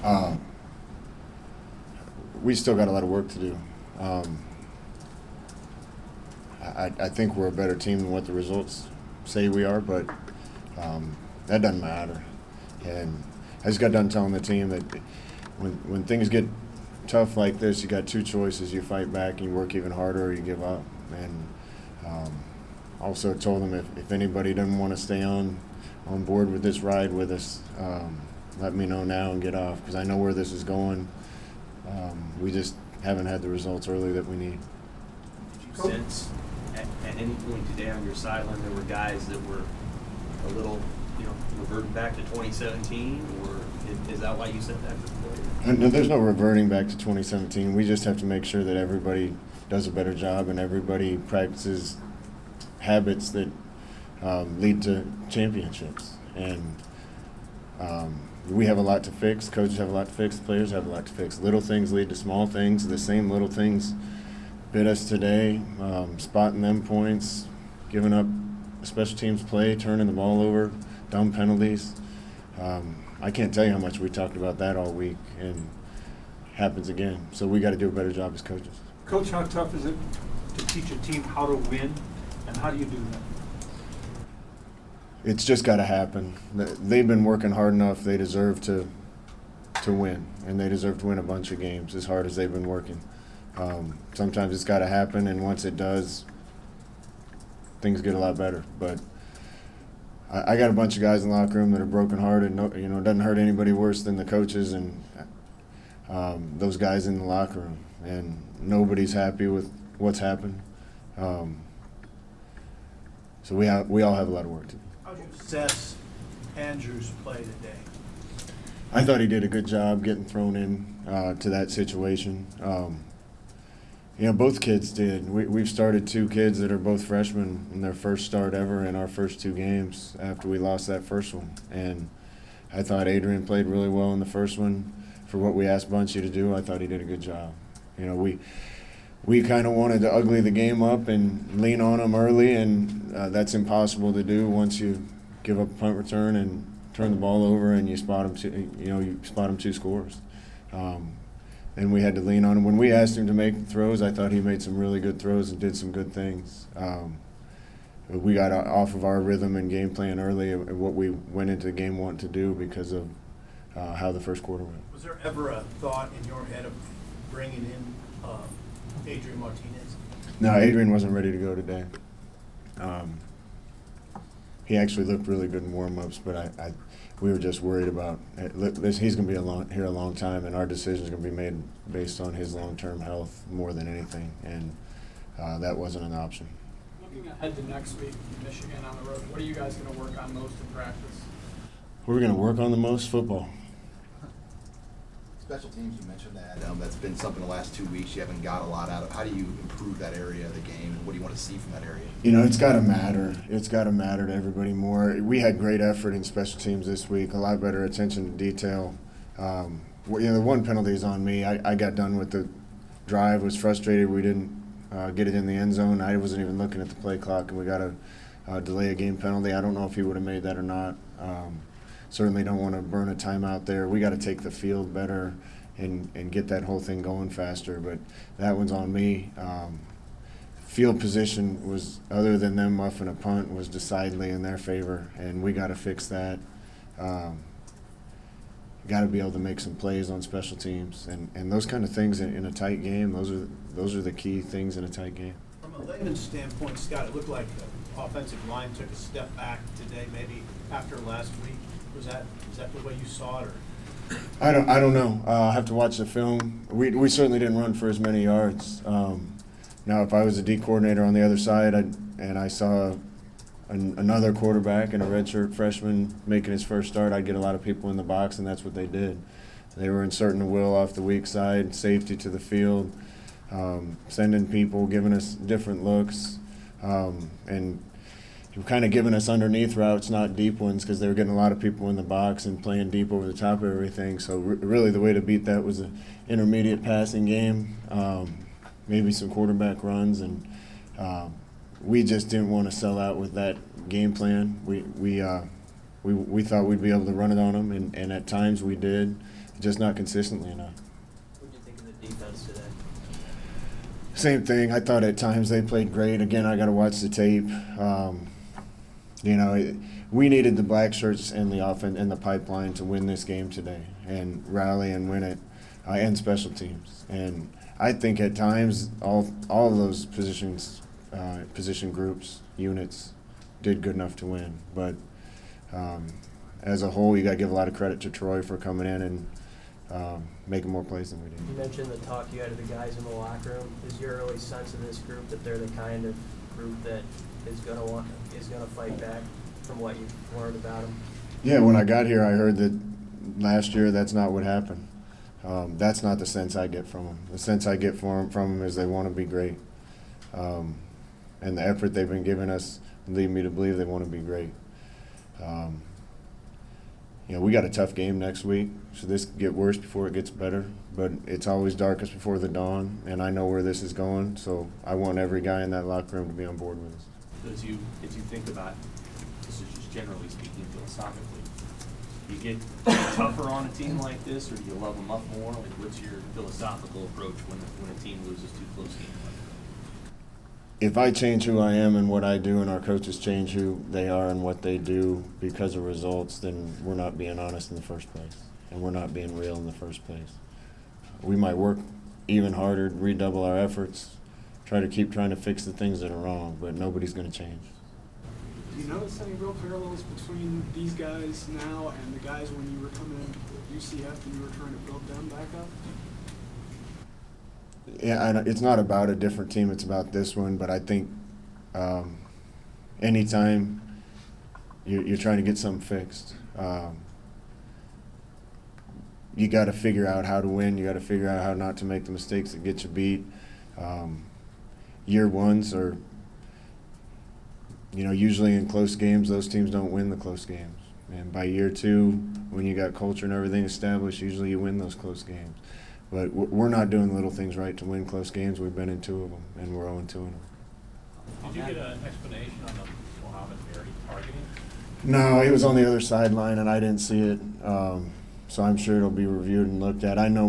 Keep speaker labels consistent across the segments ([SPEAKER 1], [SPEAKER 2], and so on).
[SPEAKER 1] Uh, we still got a lot of work to do. I think we're a better team than what the results say we are, but that doesn't matter. And I just got done telling the team that when things get tough like this, you got two choices: you fight back and you work even harder, or you give up. And also told them if anybody doesn't want to stay on board with this ride with us, let me know now and get off, because I know where this is going. We just haven't had the results early that we need.
[SPEAKER 2] Did you sense at any point today on your sideline there were guys that were a little, reverting back to 2017, or is that why you said that to the players?
[SPEAKER 1] No, there's no reverting back to 2017. We just have to make sure that everybody does a better job and everybody practices habits that lead to championships. And we have a lot to fix. Coaches have a lot to fix. The players have a lot to fix. Little things lead to small things. The same little things bit us today, spotting them points, giving up special teams play, turning the ball over, dumb penalties. I can't tell you how much we talked about that all week, and happens again. So we got to do a better job as coaches.
[SPEAKER 3] Coach, how tough is it to teach a team how to win, and how do you do that?
[SPEAKER 1] It's just got to happen. They've been working hard enough. They deserve to win, and they deserve to win a bunch of games as hard as they've been working. Sometimes it's got to happen, and once it does, things get a lot better. But I got a bunch of guys in the locker room that are brokenhearted. No, it doesn't hurt anybody worse than the coaches and those guys in the locker room. And nobody's happy with what's happened. So we all have a lot of work to do.
[SPEAKER 4] How do you assess Andrew's play today?
[SPEAKER 1] I thought he did a good job getting thrown in to that situation. Both kids did. We've started two kids that are both freshmen in their first start ever in our first two games after we lost that first one. And I thought Adrian played really well in the first one. For what we asked Bunchy to do, I thought he did a good job. We kind of wanted to ugly the game up and lean on them early, and that's impossible to do once you give up a punt return and turn the ball over and you spot them two scores. And we had to lean on him. When we asked him to make throws, I thought he made some really good throws and did some good things. We got off of our rhythm and game plan early and what we went into the game wanting to do because of how the first quarter went.
[SPEAKER 4] Was there ever a thought in your head of bringing in Adrian Martinez?
[SPEAKER 1] No, Adrian wasn't ready to go today. He actually looked really good in warm-ups, but we were just worried about he's going to be here a long time, and our decision is going to be made based on his long-term health more than anything, and that wasn't an option.
[SPEAKER 5] Looking ahead to next week, Michigan on the road, what are you guys going to work on most in practice?
[SPEAKER 1] What are we going to work on the most? Football.
[SPEAKER 6] Special teams, you mentioned that. That's been something the last 2 weeks you haven't got a lot out of. How do you improve that area of the game, and what do you want to see from that area?
[SPEAKER 1] It's got to matter. It's got to matter to everybody more. We had great effort in special teams this week, a lot better attention to detail. The one penalty is on me. I got done with the drive, was frustrated we didn't get it in the end zone. I wasn't even looking at the play clock, and we got a delay a game penalty. I don't know if he would have made that or not. Certainly don't want to burn a timeout there. We got to take the field better and get that whole thing going faster, but that one's on me. Field position was, other than them muffing a punt, was decidedly in their favor, and we got to fix that. Got to be able to make some plays on special teams, and those kind of things in a tight game. Those are the key things in a tight game.
[SPEAKER 4] From a layman's standpoint, Scott, it looked like the offensive line took a step back today, maybe after last week. Is that the way you saw it, or?
[SPEAKER 1] I don't know. I'll have to watch the film. We certainly didn't run for as many yards. Now, if I was a D coordinator on the other side and I saw another quarterback and a redshirt freshman making his first start, I'd get a lot of people in the box, and that's what they did. They were inserting the will off the weak side, safety to the field, sending people, giving us different looks, and kind of giving us underneath routes, not deep ones, because they were getting a lot of people in the box and playing deep over the top of everything. So really the way to beat that was an intermediate passing game, maybe some quarterback runs, and we just didn't want to sell out with that game plan. We We thought we'd be able to run it on them, and at times we did, just not consistently enough.
[SPEAKER 2] What do you think of the defense today?
[SPEAKER 1] Same thing. I thought at times they played great. Again, I got to watch the tape. We needed the black shirts and the offense and the pipeline to win this game today and rally and win it, and special teams. And I think at times all of those position groups, units, did good enough to win. But as a whole, you got to give a lot of credit to Troy for coming in and making more plays than we did.
[SPEAKER 7] You mentioned the talk you had to the guys in the locker room. Is your early sense of this group that they're the kind of group that is going to fight back from what you've learned about them?
[SPEAKER 1] Yeah, when I got here, I heard that last year that's not what happened. That's not the sense I get from them. The sense I get from them is they want to be great. And the effort they've been giving us lead me to believe they want to be great. We got a tough game next week, so this could get worse before it gets better. But it's always darkest before the dawn, and I know where this is going, so I want every guy in that locker room to be on board with us.
[SPEAKER 2] As you think about, this is just generally speaking philosophically, do you get tougher on a team like this, or do you love them up more? Like, what's your philosophical approach when a team loses two close games like that?
[SPEAKER 1] If I change who I am and what I do, and our coaches change who they are and what they do because of results, then we're not being honest in the first place, and we're not being real in the first place. We might work even harder, redouble our efforts, trying to fix the things that are wrong, but nobody's going to change.
[SPEAKER 5] Do you notice any real parallels between these guys now and the guys when you were coming in with UCF and you were trying to build them back up?
[SPEAKER 1] Yeah, it's not about a different team, it's about this one, but I think anytime you're trying to get something fixed, you got to figure out how to win, you got to figure out how not to make the mistakes that get you beat. Year ones are, usually in close games, those teams don't win the close games. And by year two, when you got culture and everything established, usually you win those close games. But we're not doing little things right to win close games. We've been in two of them, and we're 0-2 in them.
[SPEAKER 3] Did you get an explanation on the Mohamed Berry targeting?
[SPEAKER 1] No, he was on the other sideline, and I didn't see it. So I'm sure it'll be reviewed and looked at. I know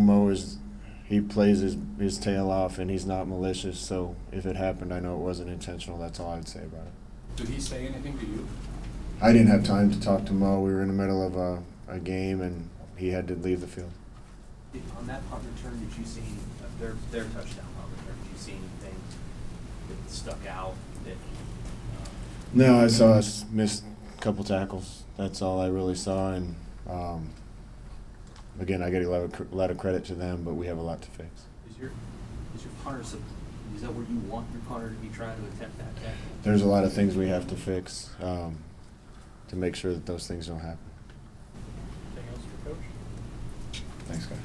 [SPEAKER 1] he plays his tail off, and he's not malicious. So if it happened, I know it wasn't intentional. That's all I'd say about it.
[SPEAKER 3] Did he say anything to you?
[SPEAKER 1] I didn't have time to talk to Mo. We were in the middle of a game, and he had to leave the field.
[SPEAKER 2] On that punt return, did you see their touchdown punt return? Did you see anything that stuck out?
[SPEAKER 1] No, I saw us miss a couple tackles. That's all I really saw. And again, I get a lot of credit to them, but we have a lot to fix.
[SPEAKER 2] Is your punter, is that where you want your punter to be trying to attempt that tackle?
[SPEAKER 1] There's a lot of things we have to fix to make sure that those things don't happen.
[SPEAKER 3] Anything else for Coach?
[SPEAKER 1] Thanks, guys.